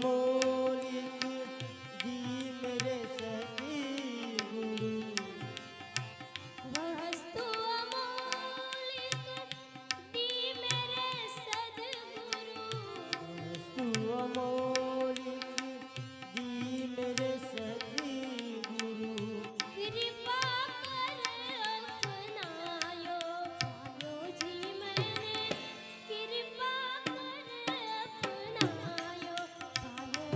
अमोलिक दी मेरे सतगुरु वस्तु अमोलिक दी मेरे सद्गुरु वस्तु अमोलिक दी मेरे सतगुरु कृपा कर अपनायो पायो जी मैंने कृपा कर अपनायो पायो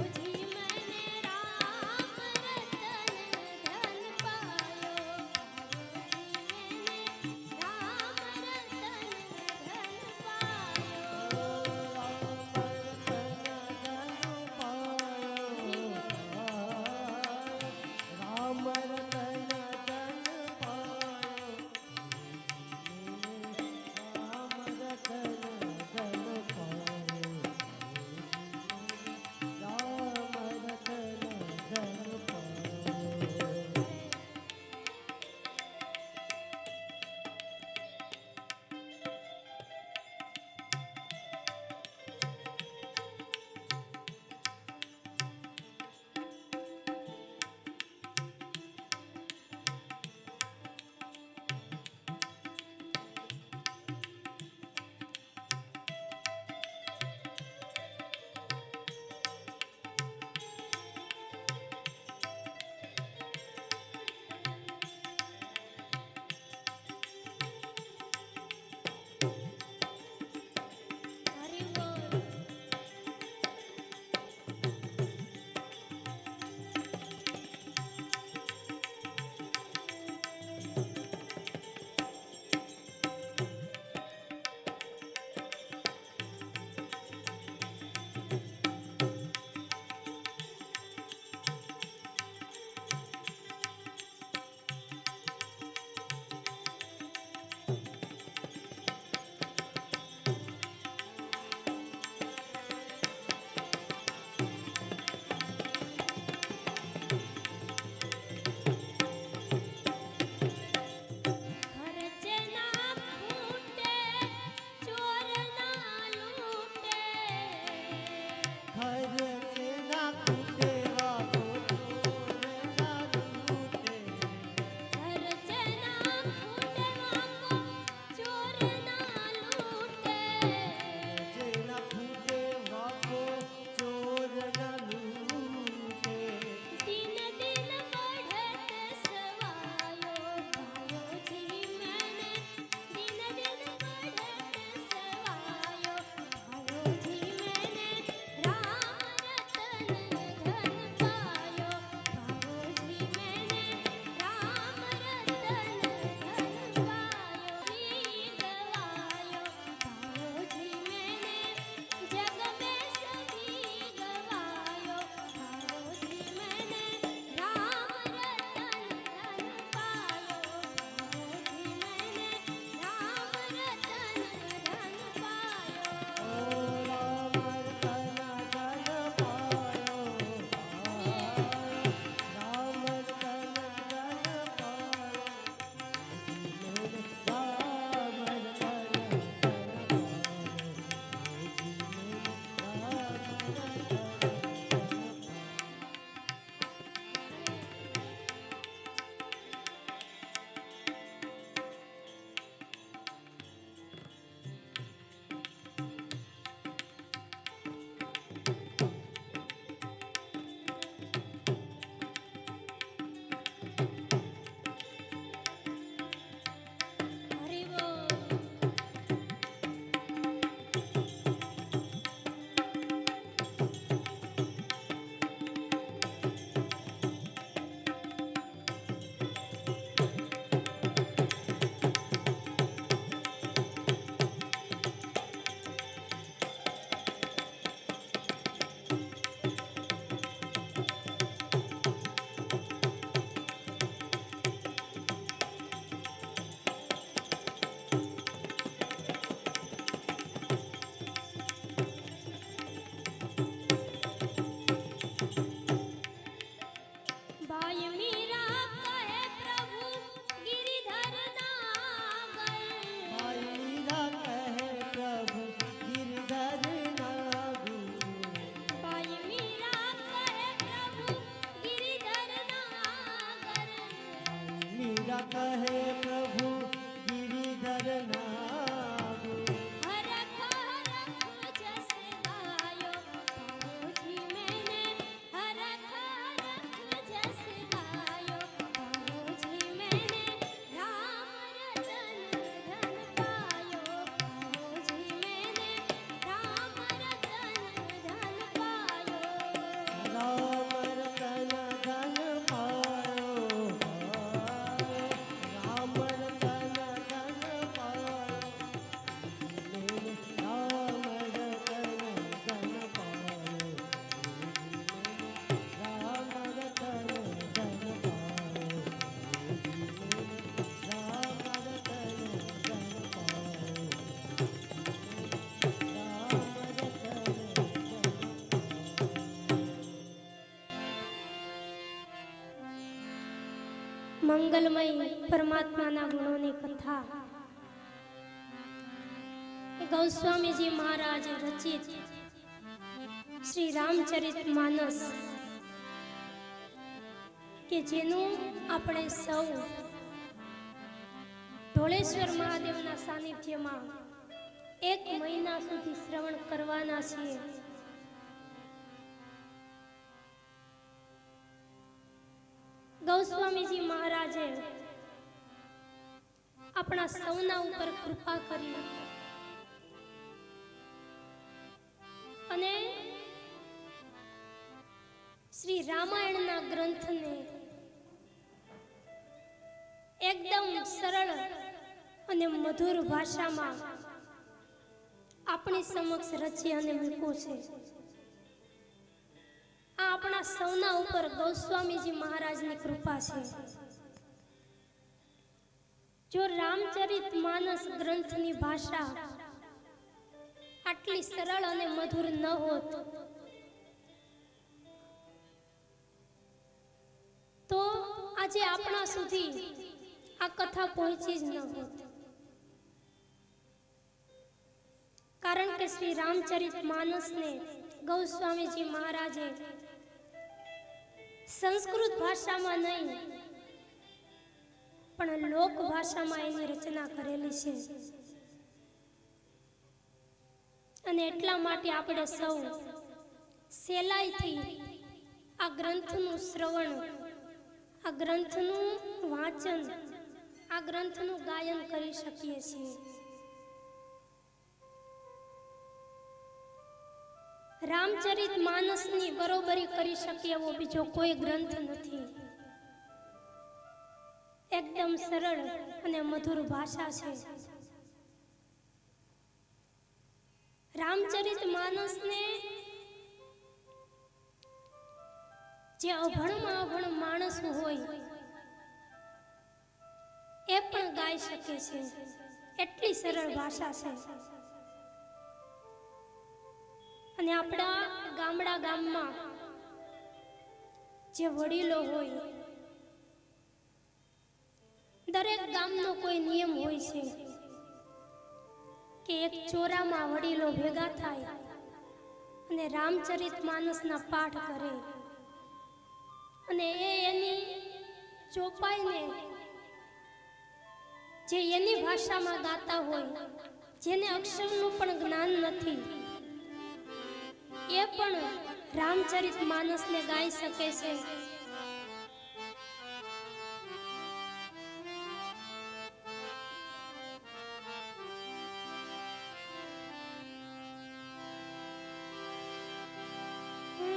મંગલમય પરમાત્માના ગુણોની કથા ગૌસ્વામીજી મહારાજ રચિત શ્રી રામચરિત માનસ કે જેનું આપણે સૌ ઢોળેશ્વર મહાદેવના સાનિધ્યમાં 1 મહિના સુધી શ્રવણ કરવાના છીએ. ગૌસ્વામીજી મહારાજે આપણા સૌના ઉપર કૃપા કરી અને શ્રી રામાયણના ગ્રંથને એકદમ સરળ અને મધુર ભાષામાં આપણી સમક્ષ રચી અને મૂક્યું છે. આ આપણા સૌના ઉપર ગૌસ્વામીજી મહારાજની કૃપા છે. જો રામચરિત માનસ ગ્રંથની ભાષા આટલી સરળ અને મધુર ન હોત તો આજે આપણા સુધી આ કથા પહોંચી જ ન હોત. કારણ કે શ્રી રામચરિત માનસને ગૌસ્વામીજી મહારાજે સંસ્કૃત ભાષામાં નહીં પણ લોક ભાષામાં એની રચના કરેલી છે. અને એટલા માટે આપણે સૌ સહેલાઈથી આ ગ્રંથનું શ્રવણ, આ ગ્રંથનું વાંચન, આ ગ્રંથનું ગાયન કરી શકીએ છીએ. રામચરિત માનસની બરોબરી કરી શકે એવો બીજો કોઈ ગ્રંથ નથી. એકદમ સરળ અને મધુર ભાષા છે. રામચરિત માનસને જે અભણમાં અભણ માણસ હોય એ પણ ગાઈ શકે છે. એટલી સરળ ભાષા છે. અને આપણા ગામમાં જે વડીલો હોય, દરેક ગામનો કોઈ નિયમ હોય છે કે એક ચોરામાં વડીલો ભેગા થાય અને રામચરિત માનસના પાઠ કરે અને એની ચોપાઈને જે એની ભાષામાં ગાતા હોય, જેને અક્ષરનું પણ જ્ઞાન નથી, એ પણ રામચરિત માનસને ગાઈ શકે છે.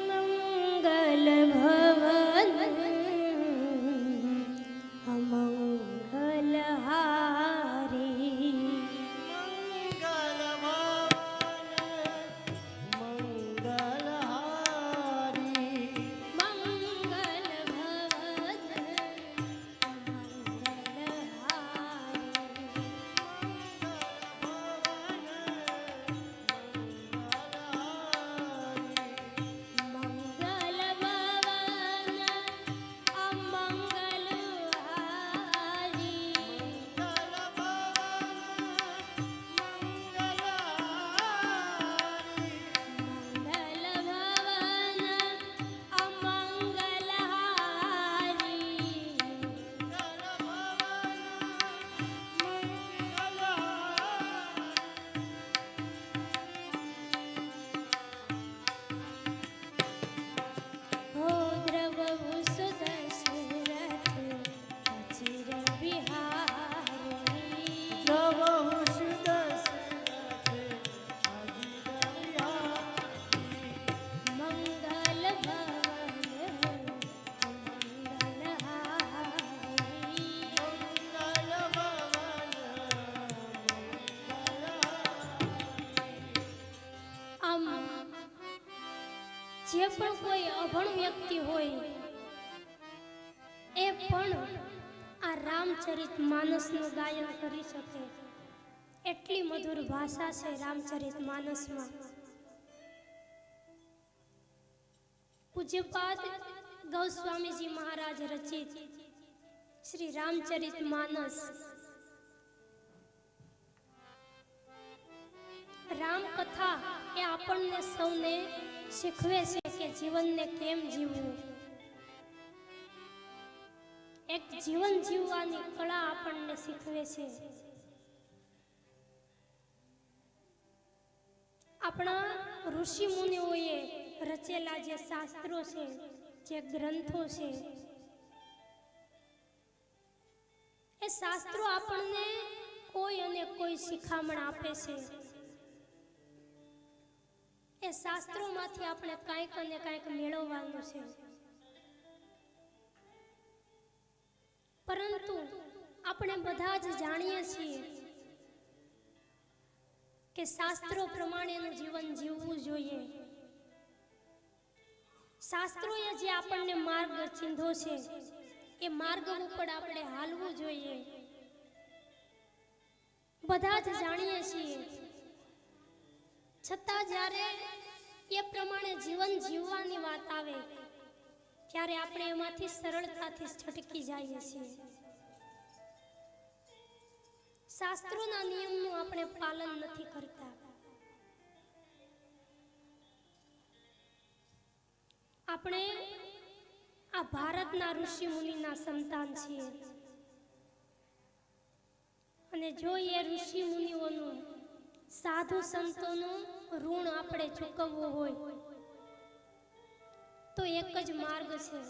મંગલ ભવન અમંગલ હારી, જે પણ કોઈ અભણ વ્યક્તિ હોય એ પણ આ રામચરિત માનસનું ગાયન કરી શકે. એટલી મધુર ભાષા છે રામચરિત માનસમાં. પૂજ્યપાદ ગૌસ્વામીજી મહારાજ રચિત શ્રી રામચરિત માનસ રામ કથા એ આપણને સૌને શીખવે છે કે જીવનને કેમ જીવવું. એક જીવન જીવવાની કળા આપણને શીખવે છે. આપણા ઋષિ મુનિઓએ રચેલા જે શાસ્ત્રો છે, જે ગ્રંથો છે, એ શાસ્ત્રો આપણને કોઈ અને કોઈ શિખામણ આપે છે. એ શાસ્ત્રોમાંથી આપણે કાંઈક અને કાંઈક મેળવવાનું છે. પરંતુ આપણે બધા જ જાણીએ છીએ કે શાસ્ત્રો પ્રમાણેનું જીવન જીવવું જોઈએ. શાસ્ત્રોએ જે આપણને માર્ગ ચીંધો છે એ માર્ગ ઉપર આપણે હાલવું જોઈએ. બધા જ જાણીએ છીએ, છતાં જ્યારે એ પ્રમાણે જીવન જીવવાની વાત આવે ત્યારે આપણે એમાંથી સરળતાથી છટકી જઈએ છીએ. શાસ્ત્રોના નિયમનું આપણે પાલન નથી કરતા. આપણે આ ભારતના ઋષિ મુનિના સંતાન છીએ અને જો એ ઋષિ મુનિઓનું, સાધુ સંતોનું ઋણ આપણે ચૂકવવું હોય તો એક જ માર્ગ છે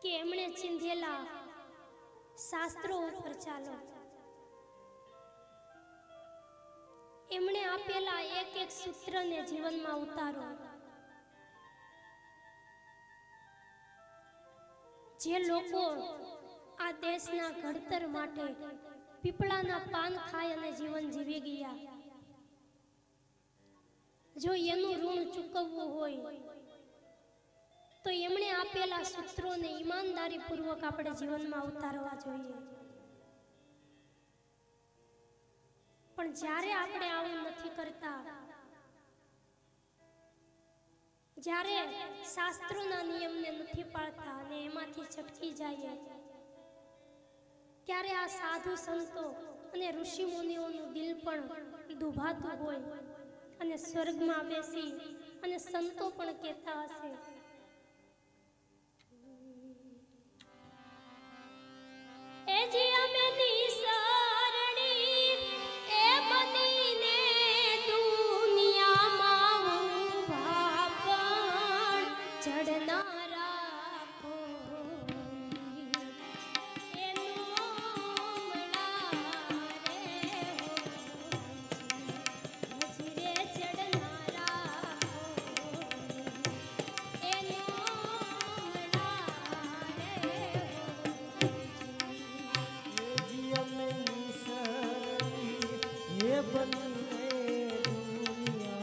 કે એમણે ચીંધેલા શાસ્ત્રો ઉપર ચાલો. એમણે આપેલા એક એક સૂત્રને જીવનમાં ઉતારો. જે લોકો આ દેશના ઘડતર માટે પીપળાના પાન ખાઈ અને જીવન જીવી ગયા, જો એનું ઋણ ચૂકવવું હોય તો એમણે આપેલા સૂત્રોને ઈમાનદારીપૂર્વક આપણે જીવનમાં ઉતારવા જોઈએ. પણ જ્યારે આપણે આવું નથી કરતા, જ્યારે શાસ્ત્રોના નિયમને નથી પાળતા અને એમાંથી છટકી જાય, ત્યારે આ સાધુ સંતો અને ઋષિ મુનિઓનું દિલ પણ દુભાતું હોય અને સ્વર્ગમાં બેસી અને સંતો પણ કહેતા હશે, એ જે અમે નિસરણી એ બનીને દુનિયામાં ઊભા પણ ચડનારા કોઈ એનો હજીરે ચડનારા કોઈ એનો ये बनी दुनिया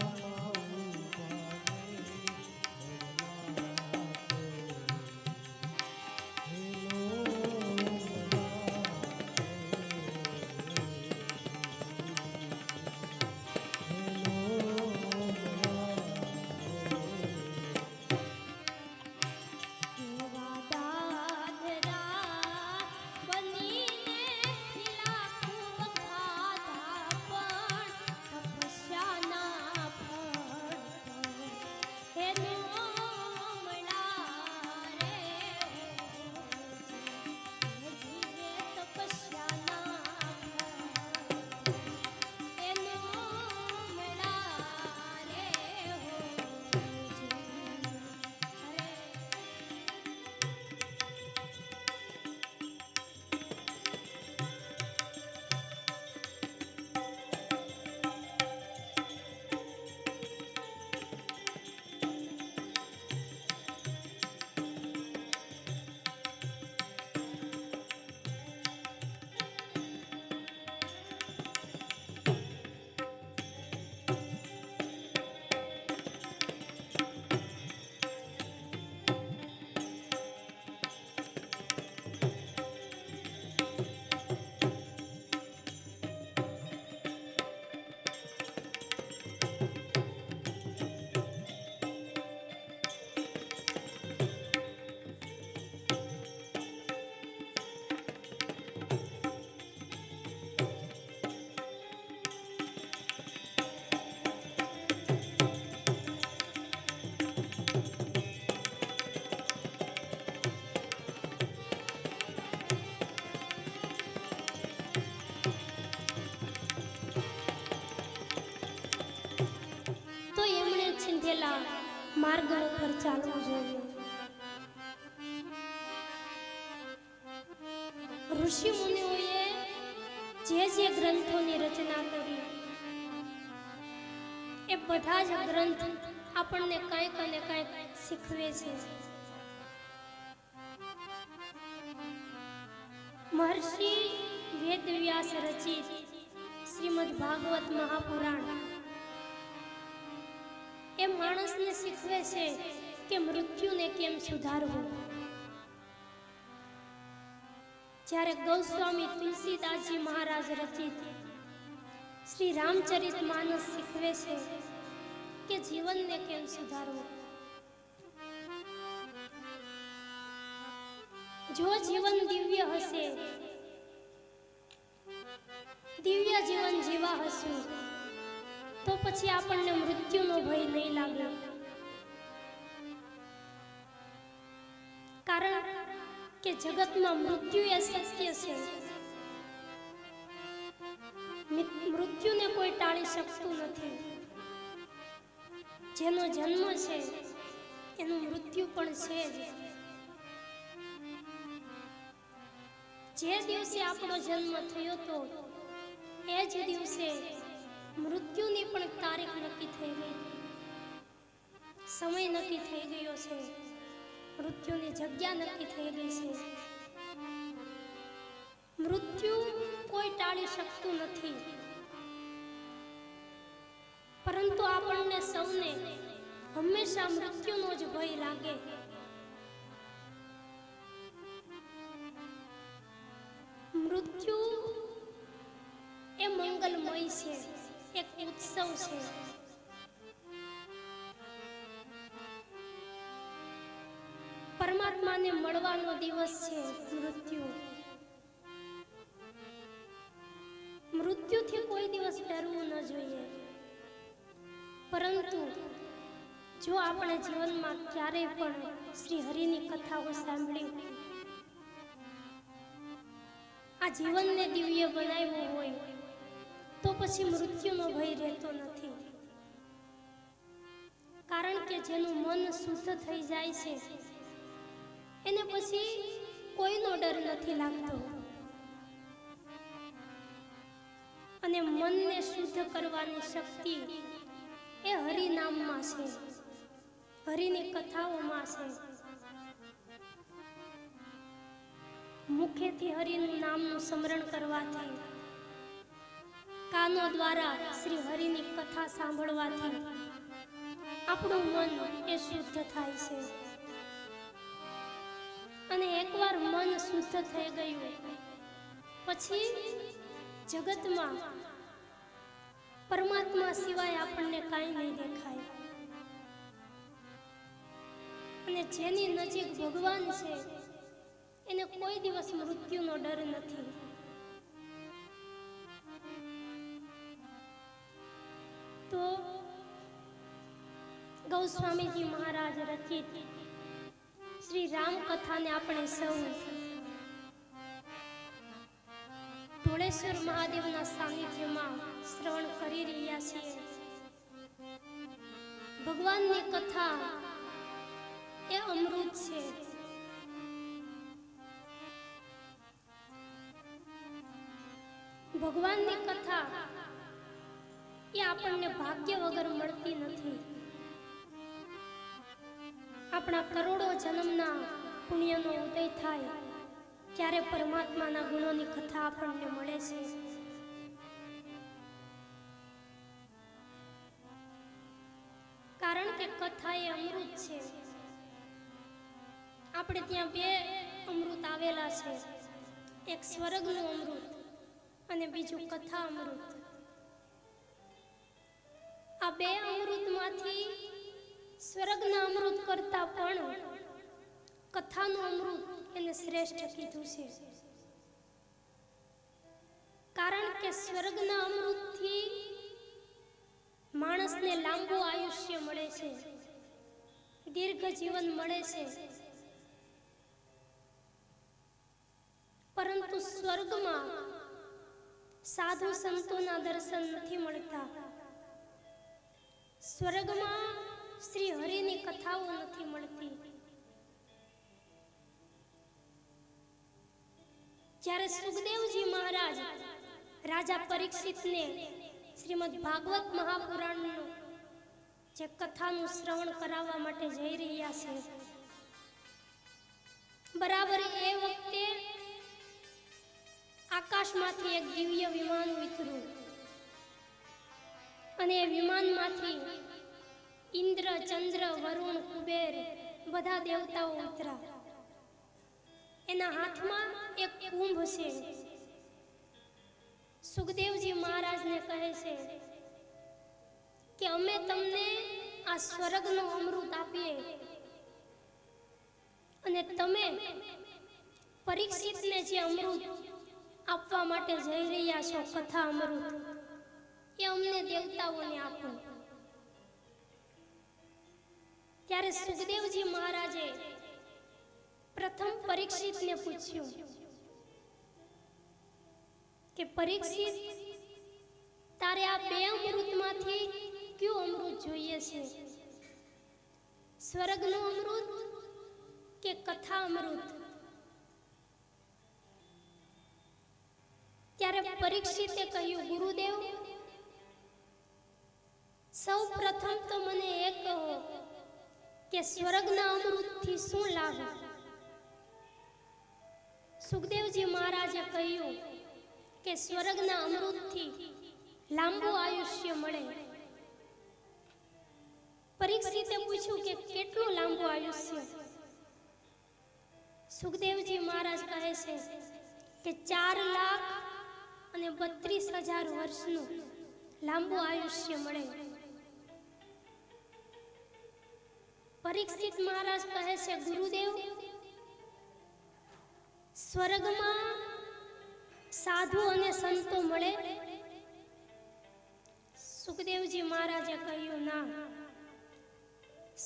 માર્ગ ઉપર ચાલવું જોઈએ. ઋષિ મુનિઓએ જે ગ્રંથોની રચના કરી એ બધા જ ગ્રંથ આપણને કંઈક અને કંઈક શીખવે છે. મહર્ષિ વેદવ્યાસ રચિત શ્રીમદ ભાગવત મહાપુરાણ એ માણસને શીખવે છે કે મૃત્યુને કેમ સુધારવું. જ્યારે ગૌસ્વામી તુલસીદાસજી મહારાજ રચિત શ્રી રામચરિત માનસ શીખવે છે કે જીવનને કેમ સુધારવું. જો જીવન દિવ્ય હશે, દિવ્ય જીવન જીવા હશું, તો પછી આપણને મૃત્યુનો ભય નહીં લાગે. કારણ કે જગતમાં મૃત્યુ એ સત્ય છે. મૃત્યુને કોઈ ટાળી શકતું નથી. જેનો જન્મ છે એનું મૃત્યુ પણ છે જ. જે દિવસે આપણો જન્મ થયો તો એ જ દિવસે મૃત્યુની પણ તારીખ નક્કી થઈ ગઈ, સમય નક્કી થઈ ગયો છે, મૃત્યુની જગ્યા નક્કી થઈ ગઈ છે. મૃત્યુ કોઈ ટાળી શકતું નથી, પરંતુ આપણને સૌને હંમેશા મૃત્યુનો જ ભય લાગે. મૃત્યુ એ મંગલમય છે, એક ઉત્સવ છે. પરમાત્માને મળવાનો દિવસ છે મૃત્યુ. મૃત્યુથી કોઈ દિવસ ડરવું ન જોઈએ. પરંતુ જો આપણે જીવનમાં ક્યારેય પણ શ્રી હરિની કથાઓ સાંભળી, આ જીવનને દિવ્ય બનાવ્યું હોય, તો પછી મૃત્યુનો ભય રહેતો નથી. કારણ કે જેનું મન શુદ્ધ થઈ જાય છે એને પછી કોઈનો ડર નથી લાગતો. અને મનને શુદ્ધ કરવાની શક્તિ એ હરિનામમાં છે, હરિની કથાઓમાં છે. મુખેથી હરિનું નામનું સ્મરણ કરવાથી, કાનો દ્વારા શ્રી હરિની કથા સાંભળવાથી આપણું મન એ શુદ્ધ થાય છે. અને એકવાર મન શુદ્ધ થઈ ગયું પછી જગતમાં પરમાત્મા સિવાય આપણને કાંઈ નહીં દેખાય. અને જેની નજીક ભગવાન છે એને કોઈ દિવસ મૃત્યુનો ડર નથી. તો ગૌસ્વામીજી મહારાજ રચિત શ્રી રામ કથાને આપણે સૌ ઢોળેશ્વર મહાદેવના સાનિધ્યમાં શ્રવણ કરી રહ્યા છીએ. ભગવાનની કથા એ અમૃત છે. ભગવાનની કથા એ આપણને ભાગ્ય વગર મળતી નથી. આપણા કરોડો જન્મના પુણ્યનો ઉદય થાય ત્યારે પરમાત્માના ગુણોની કથા આપણને મળે છે. કારણ કે કથા એ અમૃત છે. આપણે ત્યાં બે અમૃત આવેલા છે, એક સ્વર્ગનું અમૃત અને બીજું કથા અમૃત. આ બે અમૃતમાંથી સ્વર્ગના અમૃત કરતા પણ કથાનું અમૃત એને શ્રેષ્ઠ કીધું છે. કારણ કે સ્વર્ગના અમૃતથી માણસને લાંબુ આયુષ્ય મળે છે, દીર્ઘ જીવન મળે છે. પરંતુ સ્વર્ગમાં સાધુ સંતોના દર્શન નથી મળતા. સ્વર્ગમાં શ્રી હરિની કથાઓ નથી મળતી. જ્યારે સુખદેવજી મહારાજ રાજા પરીક્ષિતને શ્રીમદ ભાગવત મહાપુરાણનું જે કથાનું શ્રવણ કરાવવા માટે જઈ રહ્યા છે, બરાબર એ વખતે આકાશમાંથી એક દિવ્ય વિમાન ઉતર્યું અને એ વિમાનમાંથી ઇન્દ્ર, ચંદ્ર, વરુણ, કુબેર બધા દેવતાઓ ઉતર્યા. એના હાથમાં એક કુંભ છે. સુખદેવજી મહારાજને કહે છે કે અમે તમને આ સ્વર્ગનો અમૃત આપીએ અને તમે પરીક્ષિતને જે અમૃત આપવા માટે જઈ રહ્યા છો, કથા અમૃત, એ અમને દેવતાઓને આપો. ત્યારે સુખદેવજી મહારાજે પ્રથમ પરીક્ષિતને પૂછ્યું કે પરીક્ષિત, તારે આ બે અમૃતમાંથી કયું અમૃત જોઈએ છે? સ્વર્ગનું અમૃત કે કથા અમૃત? ત્યારે પરીક્ષિતે કહ્યું, ગુરુદેવ, સૌ પ્રથમ તો મને એ કહો કે સ્વર્ગના અમૃતથી શું લાભ? સુખદેવજી મહારાજે કહ્યું કે સ્વર્ગના અમૃતથી લાંબુ આયુષ્ય મળે. પરીક્ષિતે પૂછ્યું કે કેટલું લાંબુ આયુષ્ય? સુખદેવજી મહારાજ કહે છે કે 4,32,000 વર્ષનું લાંબુ આયુષ્ય મળે. પરીક્ષિત મહારાજ કહે છે, ગુરુદેવ, સ્વર્ગમાં સાધુ અને સંતો મળે? સુખદેવજી મહારાજે કહ્યું, ના,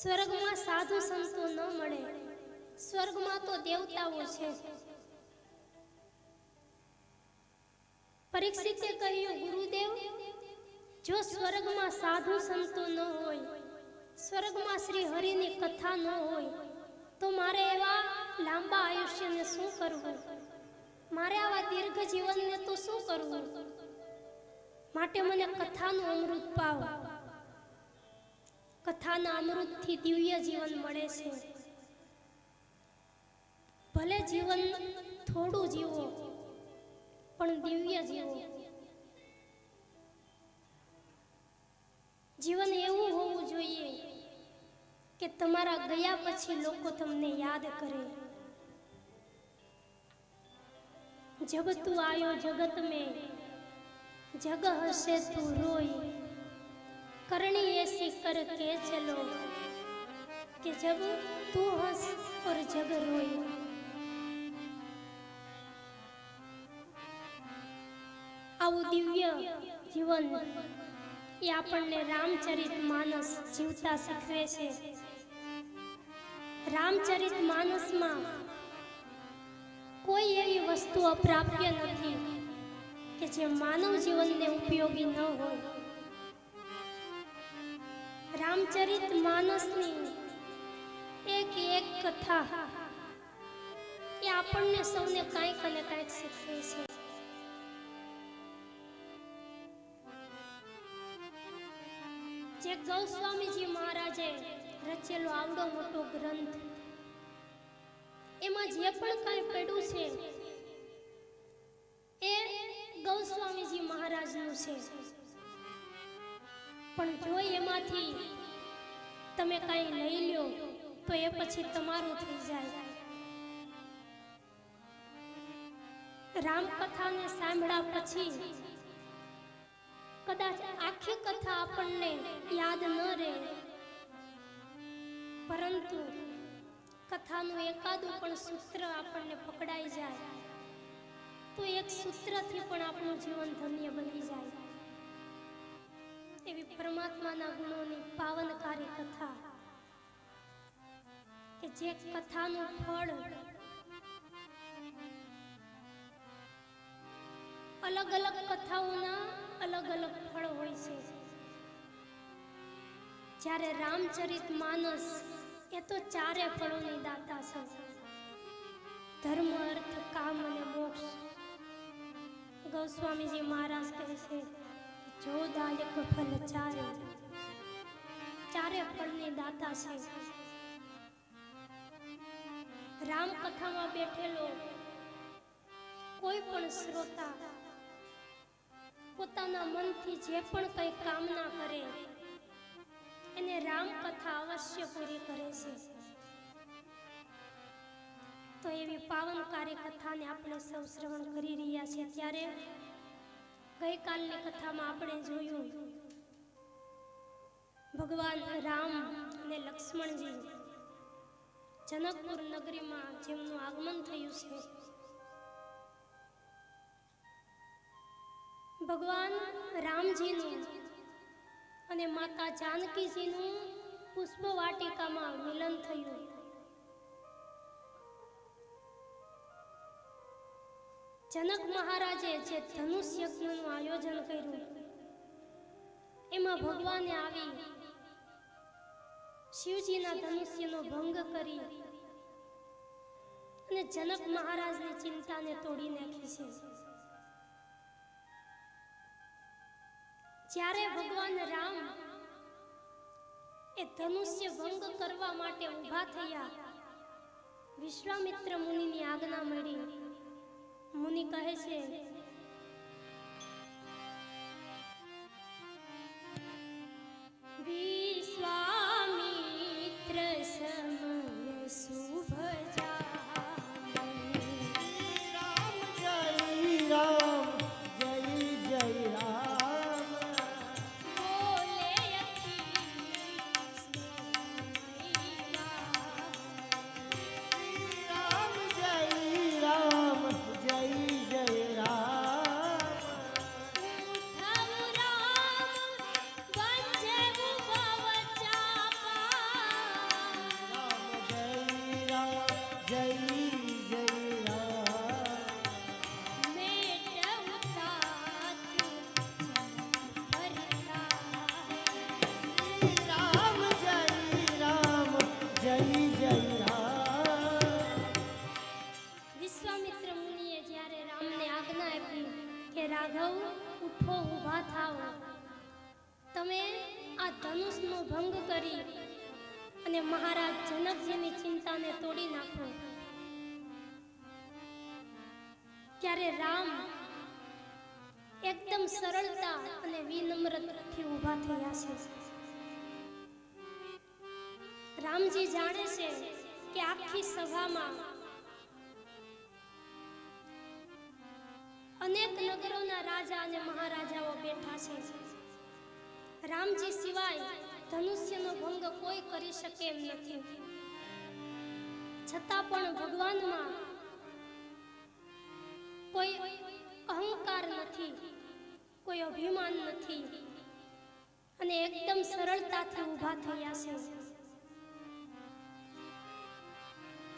સ્વર્ગમાં સાધુ સંતો ન મળે. સ્વર્ગમાં તો દેવતાઓ છે. પરીક્ષિતે કહ્યું, ગુરુદેવ, જો સ્વર્ગમાં સાધુ સંતો ન હોય, સ્વર્ગમાં શ્રી હરિની કથા ન હોય, તો મારે એવા લાંબા આયુષ્યને શું કરવું? મારે આવા દીર્ઘ જીવનને તો શું કરવું? માટે મને કથાનું અમૃત પાવ. કથાના અમૃતથી દિવ્ય જીવન મળે છે. ભલે જીવન થોડું જીવો, પણ દિવ્ય જીવો. જીવન એવું હોવું જોઈએ કે તમારા ગયા પછી લોકો તમને યાદ કરે. जब तू आयो जगत में जग हसे तू रोई, करनी ऐसी करके चलो कि जब तू हंस और जग रोई. આવું દિવ્ય જીવન એ આપણને રામચરિત માનસ જીવતા શીખવે છે. રામચરિત માનસમાં કોઈ એવી વસ્તુ અપ્રાપ્ય નથી કે જે માનવ જીવનને ઉપયોગી ન હોય. રામચરિત માનસની એક એક કથા એ આપણને સૌને કાંઈક અને કાંઈક શીખવે છે. જે ગૌસ્વામીજી મહારાજે રચેલો આવડો મોટો ગ્રંથ, એમાં જે પણ કાંઈ પડ્યું છે એ ગૌસ્વામીજી મહારાજનું છે. પણ જો એમાંથી તમે કાંઈ લઈ લ્યો તો એ પછી તમારું થઈ જાય. રામકથાને સાંભળ્યા પછી કદાચ આખી કથા આપણને યાદ ન રહે, પરંતુ કથાનું એકાદું પણ સૂત્ર આપણને પકડાઈ જાય તો એક સૂત્રથી પણ આપણું જીવન ધન્ય બની જાય. એવી પરમાત્માના ગુણોની પાવનકારી કથા કે જે કથાનું ફળ અલગ અલગ કથાઓના અલગ અલગ ફળ હોય છે. જ્યારે રામચરિત માનસ એ તો ચારે ફળોની દાતા છે. ધર્મ, અર્થ, કામ અને મોક્ષ. ગોસ્વામીજી મહારાજ કહે છે, જો દાયક ફલ ચારે, ચારે ફળની દાતા છે. રામ કથામાં બેઠેલો કોઈ પણ શ્રોતા પોતાના મનથી જે પણ કંઈ કામના કરે એને રામ કથા અવશ્ય પૂરી કરે છે. તો એવી પાવનકારી કથાને આપણે સૌ શ્રવણ કરી રહ્યા છીએ. ત્યારે ગઈકાલની કથામાં આપણે જોયું ભગવાન રામ અને લક્ષ્મણજી જનકપુર નગરીમાં જેમનું આગમન થયું છે. ભગવાન રામજીનું અને માતા જાનકીજીનું પુષ્પ વાટિકામાં મિલન થયું. જનક મહારાજે જે ધનુષ યજ્ઞનું આયોજન કર્યું એમાં ભગવાને આવી શિવજીના ધનુષ્યનો ભંગ કરી અને જનક મહારાજની ચિંતાને તોડી નાખી છે. જ્યારે ભગવાન રામ એ ધનુષ્ય ભંગ કરવા માટે ઊભા થયા, વિશ્વામિત્ર મુનિની આજ્ઞા મળી. મુનિ કહે છે, વિશ્વામિત્ર સમય શુભ રાઘવ ઉઠો, ઊભા થાઓ, તમે આ ધનુષનો ભંગ કરી અને મહારાજ જનકજીની ચિંતાને તોડી નાખો. ત્યારે રામ એકદમ સરળતા અને વિનમ્રતાથી ઊભા થયા છે. રામજી જાણે છે કે આખી સભામાં અનેક નગરોના રાજા અને મહારાજાઓ બેઠા છે. રામજી સિવાય ધનુષ્યનો ભંગ કોઈ કરી શકે એમ નથી. છતાં પણ ભગવાનમાં કોઈ અહંકાર નથી, કોઈ અભિમાન નથી અને એકદમ સરળતાથી ઊભા થયા છે.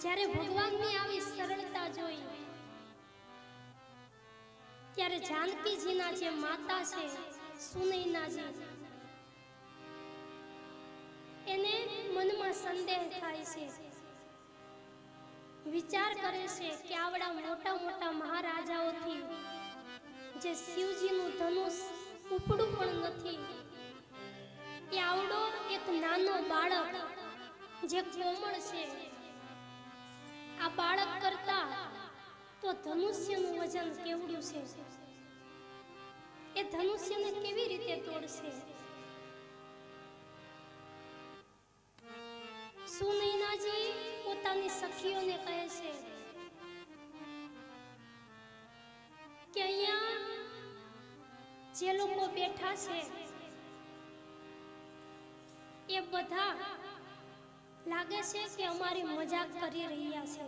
જ્યારે ભગવાનની આવી સરળતા જોઈ ત્યારે જાનકીજીના જે માતા છે સુનૈનાજી, એને મનમાં સંદેહ થાય છે. વિચાર કરે છે કે આવડા મોટા મોટા મહારાજાઓથી જે શિવજીનું ધનુષ ઉપડું પણ નથી, એ આવડો એક નાનો બાળક જે કોમળ છે, આ બાળક કરતા તો ધનુષ્યનું વજન કેવડું છે, એ ધનુષ્યને કેવી રીતે તોડશે? સુનૈનાજી પોતાની સખીઓને કહે છે કે અહીંયા જે લોકો બેઠા છે એ બધા લાગે છે કે અમારી મજાક કરી રહ્યા છે.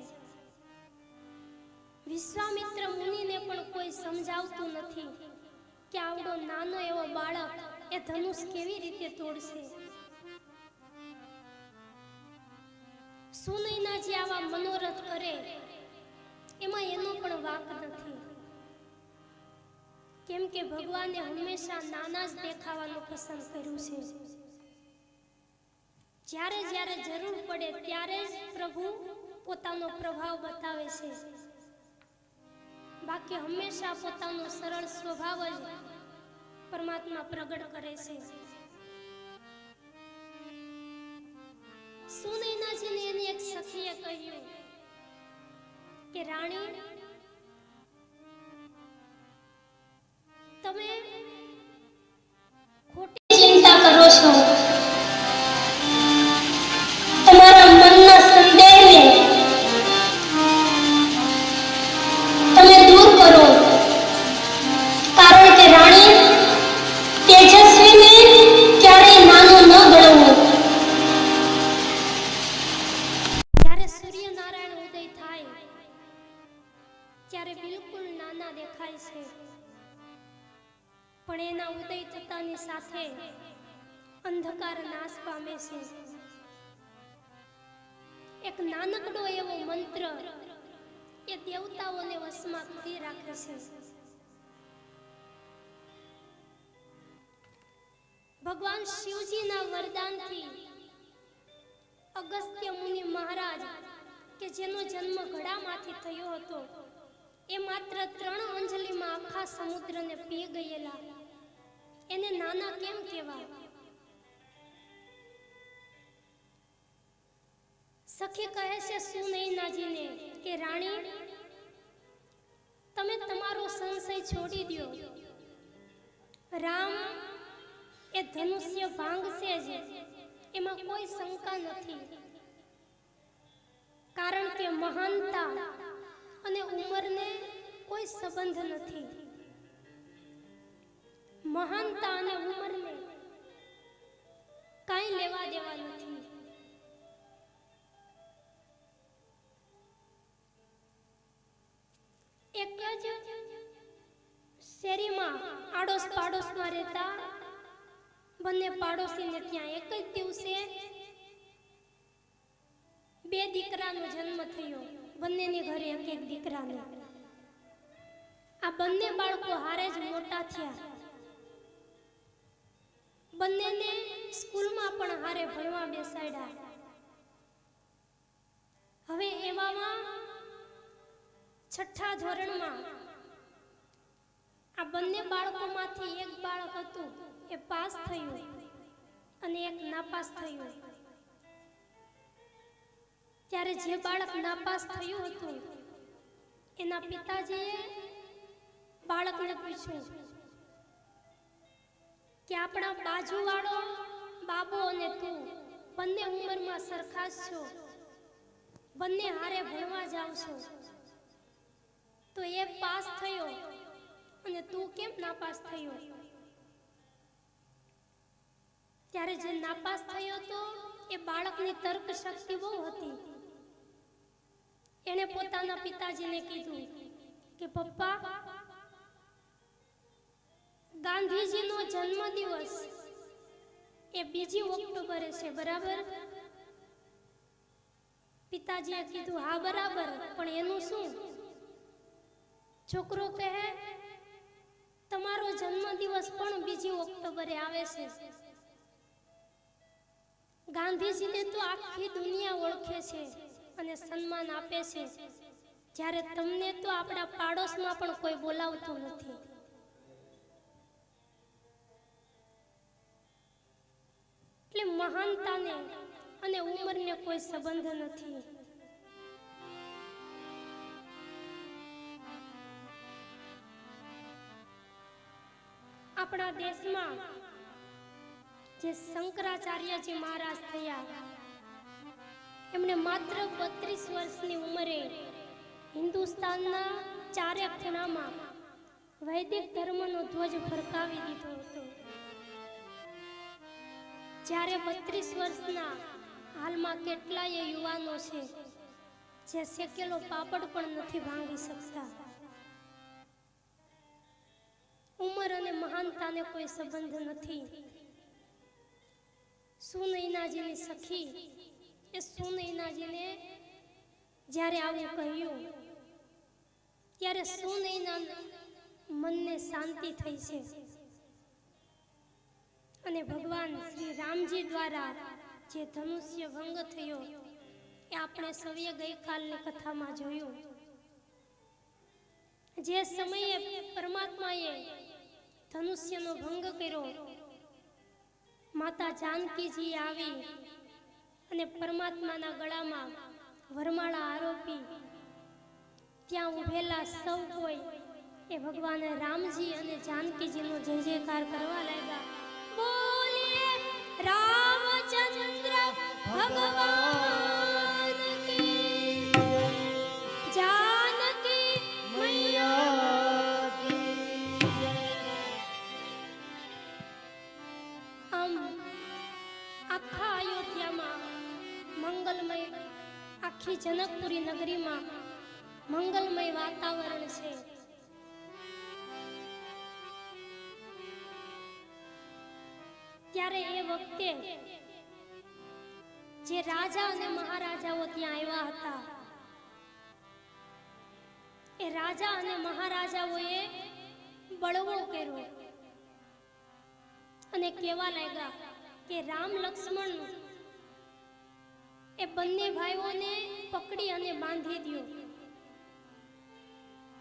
વિશ્વામિત્ર મુનિને પણ કોઈ સમજાવતું નથી કે આવડો નાનો એવો બાળક એ ધનુષ કેવી રીતે તોડશે. સુનૈનાજી આવા મનોરથ કરે એમાં એનો પણ વાંક નથી, કેમ કે ભગવાને હંમેશા નાના જ દેખાવાનું પસંદ કર્યું છે. જ્યારે જ્યારે જરૂર પડે ત્યારે જ પ્રભુ પોતાનો પ્રભાવ બતાવે છે, બાકી હંમેશા પોતાનો સરળ સ્વભાવ જ પરમાત્મા પ્રગટ કરે છે. સુનૈનાજીને એની એક સખીએ કહ્યું કે રાણી, તમે ખોટી ચિંતા કરો છો. તમારા મનના સંદેહને તમે દૂર કરો, કારણ કે રાણી, તેજસ્વીને ક્યારેય નાનો ન ગણવો. જ્યારે સૂર્યનારાયણ ઉદય થાય ત્યારે બિલકુલ નાના દેખાય છે, પણ એના ઉદય થતાની સાથે અંધકાર નાશ પામે છે. એક નાનકડો એવો મંત્ર એ દેવતાઓને વશમાં કરી રાખે છે. ભગવાન શિવજીના વરદાનથી અગસ્ત્ય મુનિ મહારાજ કે જેનો જન્મ ઘડામાંથી થયો હતો, એ માત્ર 3 અંજલિમાં આખા સમુદ્રને પી ગયેલા. એને નાના કેમ કહેવા? સખી કહે છે સુનૈનાજીને કે રાણી, તમે તમારો સંશય છોડી દો. રામ એ ધનુષ્ય ભાંગશે જ, એમાં કોઈ શંકા નથી. કારણ કે મહાનતા અને ઉંમરને કોઈ સંબંધ નથી. મહાનતા અને ઉંમરને કાંઈ લેવા દેવા નથી. એક જ શેરીમાં આડોશ પાડોશમાં રહેતા બંને પાડોશીને ત્યાં એક જ દિવસે 2 દીકરાનો જન્મ થયો. બંનેની ઘરે એક દીકરાનો. આ બંને બાળકો હારે જ મોટા થયા. બંનેને સ્કૂલમાં પણ હારે ભણવા બેસાડ્યા. હવે એવામાં 6થા ધોરણમાં આ બંને બાળકોમાંથી એક બાળક હતું એ પાસ થયું અને એક નાપાસ થયું. ત્યારે જે બાળક નાપાસ થયું હતું એના પિતાજીએ બાળકને પૂછ્યું કે આપણા બાજુવાળો બાબો અને તું બંને ઉંમરમાં સરખા છો, બંને હારે ભણવા જાવ છો, તો એ પાસ થયો અને તું કેમ નાપાસ થયો? ત્યારે જે નાપાસ થયો તો એ બાળકની તર્ક શક્તિ બહુ હતી. એણે પોતાના પિતાજીને કીધું કે પપ્પા, ગાંધીજીનો જન્મદિવસ એ 2 ઓક્ટોબરે છે, બરાબર? પિતાજીએ કીધું હા બરાબર, પણ એનું શું? છોકરો કહે તમારો જન્મદિવસ પણ 2 ઓક્ટોબરે આવે છે. ગાંધીજીને તો આખી દુનિયા ઓળખે છે અને સન્માન આપે છે, જ્યારે તમને તો આપણા પાડોશમાં પણ કોઈ બોલાવતું નથી. એટલે મહાનતાને અને ઉંમરને કોઈ સંબંધ નથી. આપણા દેશમાં જે શંકરાચાર્યજી મહારાજ થયા, એમણે માત્ર 32 વર્ષની ઉંમરે હિન્દુસ્તાનના 4 ખૂણામાં વૈદિક ધર્મનો ધ્વજ ફરકાવી દીધો હતો. જ્યારે 32 વર્ષના હાલમાં કેટલાય યુવાનો છે જે શેકેલો પાપડ પણ નથી ભાંગી શકતા. ઉંમર અને મહાનતાને કોઈ સંબંધ નથી. સુનૈનાજીની સખી એ સુનૈનાજીને જ્યારે આવું કહ્યું ત્યારે સુનૈનાના મનને શાંતિ થઈ છે અને ભગવાન શ્રી રામજી દ્વારા જે ધનુષ્ય ભંગ થયો એ આપણે સૌએ ગઈકાલની કથામાં જોયું. જે સમયે પરમાત્માએ ધનુષ્યનો ભંગ કર્યો, માતા જાનકીજી આવી અને પરમાત્માના ગળામાં વરમાળા આરોપી. ત્યાં ઉભેલા સૌ કોઈ એ ભગવાન રામજી અને જાનકીજીનો જય જયકાર કરવા લાગ્યા. બોલીએ રામચંદ્ર ભગવાન કી જાનકી મૈયા કી જય. આમ આખા અયોધ્યામાં મંગલમય, આખી જનકપુરી નગરીમાં મંગલમય વાતાવરણ છે. ત્યારે એ વખતે જે રાજા અને મહારાજાઓ ત્યાં આવ્યા હતા, એ રાજા અને મહારાજાઓએ બળવો કર્યો અને કહેવા લાગ્યા કે રામ લક્ષ્મણ એ બંને ભાઈઓને પકડી અને બાંધી દો.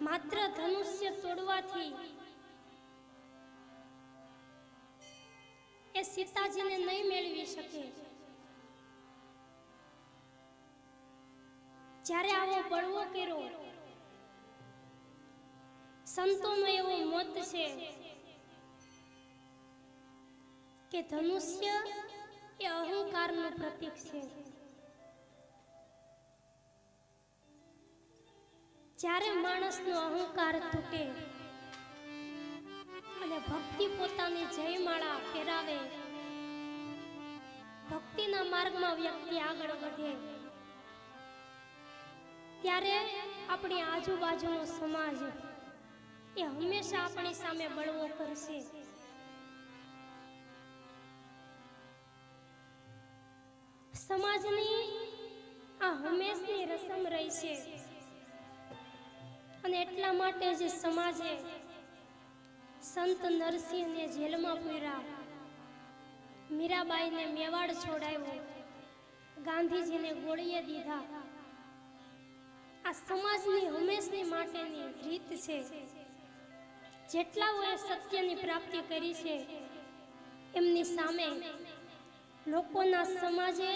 માત્ર ધનુષ્ય તોડવાથી એ સીતાજીને નહીં મેળવી શકે. જ્યારે આવો બળવો કર્યો, સંતોનો એવો મત છે કે ધનુષ્ય એ અહંકારનું પ્રતીક છે. જ્યારે માણસનો અહંકાર તૂટે અને ભક્તિ પોતાની જયમાળા ફેરાવે, ભક્તિના માર્ગમાં વ્યક્તિ આગળ વધે, ત્યારે આપણી આજુબાજુનો સમાજ એ હંમેશા આપણી સામે બળવો કરશે. સમાજની આ હંમેશની રસમ રહી છે અને એટલા માટે જ સમાજે સંત નરસિંહને જેલમાં પૂર્યા, મીરાબાઈને મેવાડ છોડાવ્યો, ગાંધીજીને ગોળીએ દીધા. આ સમાજની હંમેશની માટેની રીત છે. જેટલાઓએ સત્યની પ્રાપ્તિ કરી છે એમની સામે લોકોના સમાજે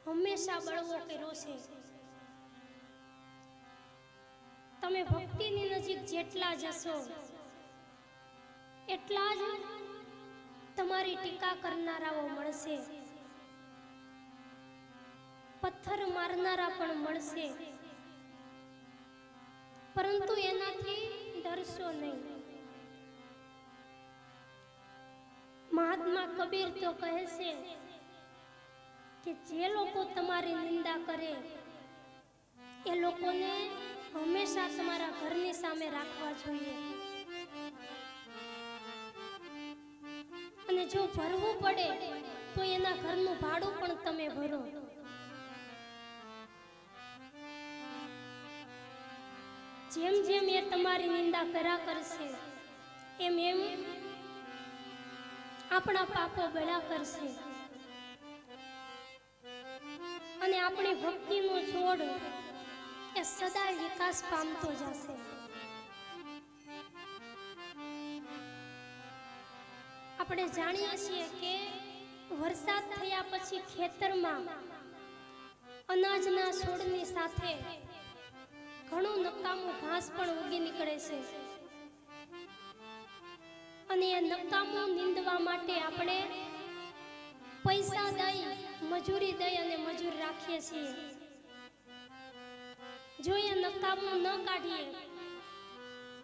હંમેશા બળવો કર્યો છે. તમે ભક્તિની નજીક જેટલા જશો એટલા જ તમારી ટીકા કરનારાઓ મળશે, પથ્થર મારનારા પણ મળશે, પરંતુ એનાથી ડરશો નહીં. મહાત્મા કબીર તો કહે છે કે જે લોકો તમારી નિંદા કરે એ લોકોને હંમેશા તમારા ઘરની સામે રાખવા જોઈએ, અને જો ભરવું પડે તો એના ઘરનું ભાડું પણ તમે ભરો. જેમ જેમ એ તમારી નિંદા કર્યા કરશે એમ એમ આપણા પાપો ભેળા કરશે અને આપણી ભક્તિનો છોડ એ સદા વિકાસ પામતો જશે. આપણે જાણીએ છીએ કે વરસાદ થયા પછી ખેતરમાં અનાજના છોડની સાથે ઘણું નકામું ઘાસ પણ ઉગી નીકળે છે, અને એ નકામું નીંદવા માટે આપણે પૈસા દઈ, મજૂરી દઈ અને મજૂર રાખીએ છીએ. જો એ નકામું ન કાઢીએ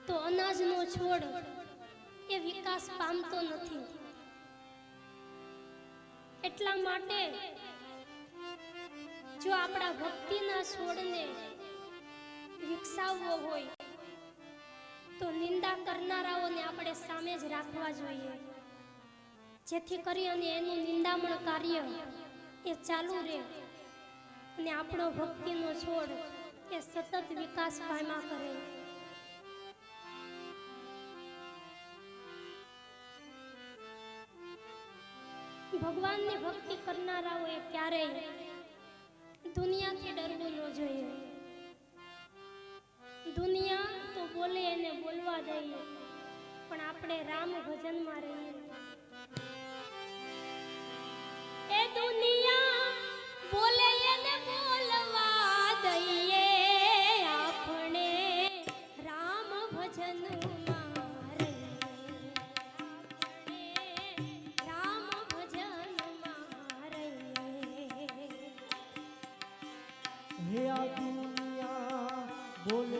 તો અનાજનો છોડ એ વિકાસ પામતો નથી. એટલા માટે જો આપણા ભક્તિના છોડને વિકસાવવો હોય તો નિંદા કરનારાઓને આપણે સામે જ રાખવા જોઈએ, જેથી કરી અને એનું નિંદામણ કાર્ય એ ચાલુ રહે અને આપણો ભક્તિનો છોડ એ સતત વિકાસ પામ્યા કરે. ભગવાન ભગવાનની ભક્તિ કરનારાઓએ ક્યારેય દુનિયાથી ડરવું ન જોઈએ. દુનિયા તો બોલે એને બોલવા દઈએ, પણ આપણે રામ ભજનમાં રહીએ. એ દુનિયા બોલે એને બોલવા દઈએ, આપણે રામ ભજનમાં રહીએ. રામ ભજનમાં રહીએ. હે આ દુનિયા બોલે